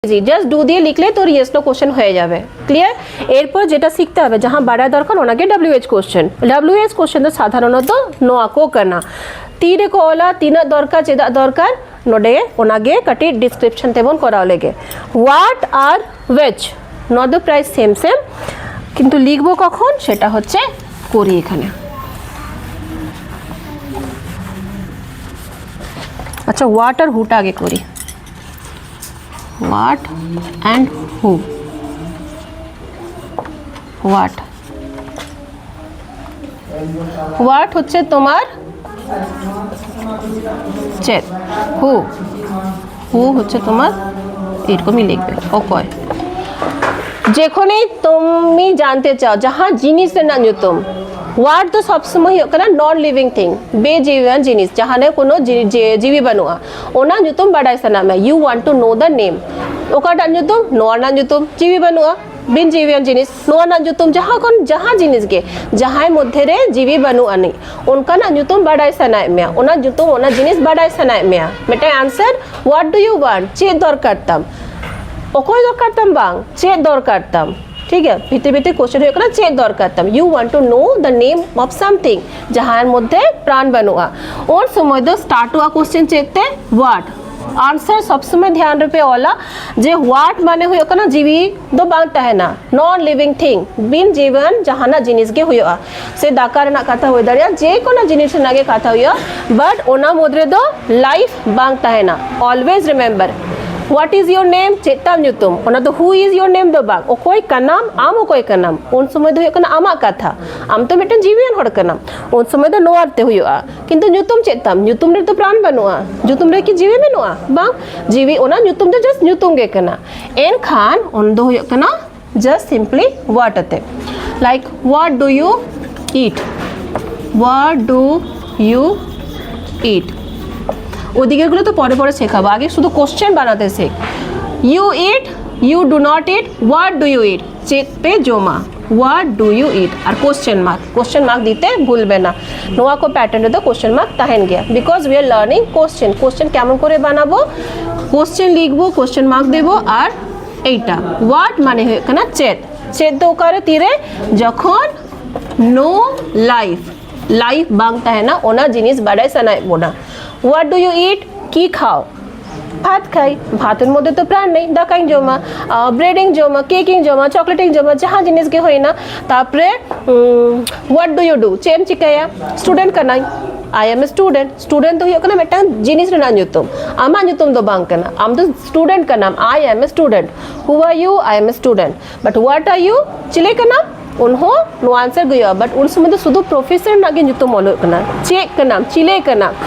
Just do দিয়ে লিখলে তোর ইয়েস নো কোশ্চেন হয়ে যাবে। ক্লিয়ার? এরপর যেটা শিখতে হবে যাহা বাড়া দরকার ওনাকে WH কোশ্চেন। WH কোশ্চেন তো সাধারণত নোয়া কো কানা তীরে কোলা তিনা দরকার চেদা দরকার নোডে ওনাগে কাটি ডিসক্রিপশন তেমন করা লেগে what are ওয়েচ not the price same same, কিন্তু লিখবো কখন সেটা হচ্ছে করি এখানে। আচ্ছা, হোয়াট আর হুটা আগে করি। what and who, what হচ্ছে তোমার চেত, who হচ্ছে তোমার এরকমই লিখবে ওকে। যেখানেই তুমি জানতে চাও যাহা জিনিস না নিয়তম ওয়ার্ড তো সবসময় নন লিভিং থিং বেजीवन জিনিস যাহানে কোনো जीवी बनुआ ओना नियतम बाडाय सनाम you want to know the name ओकाटा नियतम नोआ ना नियतम जीवी बनुआ बिन जीवन जिनिस नोआ ना नियतम जहाँ कोन जहाँ जिनिस गे जहाँ मध्य रे जीवी बनुआ नहीं उनका ना नियतम बाडाय सनाय में ओना नियतम ओना जिनिस बाडाय सनाय में मेटा answer what do you want check दरकारतम ओकोय दरकारतम बांग चेक दरकारतम। ठीक है, भीतर भीतर क्वेश्चन हो चेक दरकारतम you want to know the name of something जहाँ मध्य प्राण बनुआ और समय दो स्टार्ट हुआ क्वेश्चन चेकते व्हाट आंसर सब समय ध्यान रखे वाला जे व्हाट माने हुआ ना जीवी दो बांगता है ना नॉन लिविंग थिंग बिन जीवन जहाँ ना जिनिस के हुआ से दाकार ना कथा हुई दरिया जे को ना जिनिस नागे कथा हुआ बट ओना मोद्रे दो लाइफ बांगता है ना always remember What is your name? चेता न्यूतम ओना तो who is your name दो बाग ओकोई का नाम आम ओकोई का नाम उन समय दो हुआ आमा कथा आम तो मिटन जीवियन होड़ का नाम उन समय तो नोआरते हुआ किंतु न्यूतम चेतम न्यूतम रे तो प्राण बनुआ न्यूतम रे की जीवी बनुआ बाग जीवी ओना न्यूतम तो जस्ट न्यूतम गे कना एन खान उन दो हुआ कना just simply what अते like what do you eat ওদিকেরগুলো তো পরে পরে শেখাবো, আগে শুধু কোশ্চেন বানাতে শেখ। You eat, you do not eat, what do you eat, check পে জমা হোয়াট ডু ইউ ইট আর কোশ্চেন মার্ক দিতে ভুলবে না। নোয়া কো প্যাটার্নে তো কোশ্চেন মার্ক তাহেন গিয়া because we are learning question কেমন করে বানাবো, কোশ্চেন লিখবো কোশ্চেন মার্ক দেবো আর এইটা হোয়াট মানে হয়ে না চেত তো ওকারে তীরে যখন নো লাইফ বাংতা है ना ओना जिनिस बाड़ाय सनाय बोना। व्हाट डू यू ईट की खाओ भात खाई भातेर मध्य तो प्राण नहीं दाकाइंग जमा ब्रेडिंग जमा केकिंग जमा चॉकलेटिंग जमा जहाँ जिनिस के होय ना तापरे व्हाट डू यू डू चेम चिकाया स्टूडेंट का नाई आई एम ए स्टूडेंट तो हुआ मेटा जिनिस ना न्यूतम आमा न्यूतम दो बांग करना आम तो स्टूडेंट का नाम I am a student who are you I am a student but what are you चिले का नाम उन्हों नो आंसर गया बट उन समय तो शुद्ध प्रोफेसर नागे न्यूतम मोलो करना चेक का नाम चिले का नाम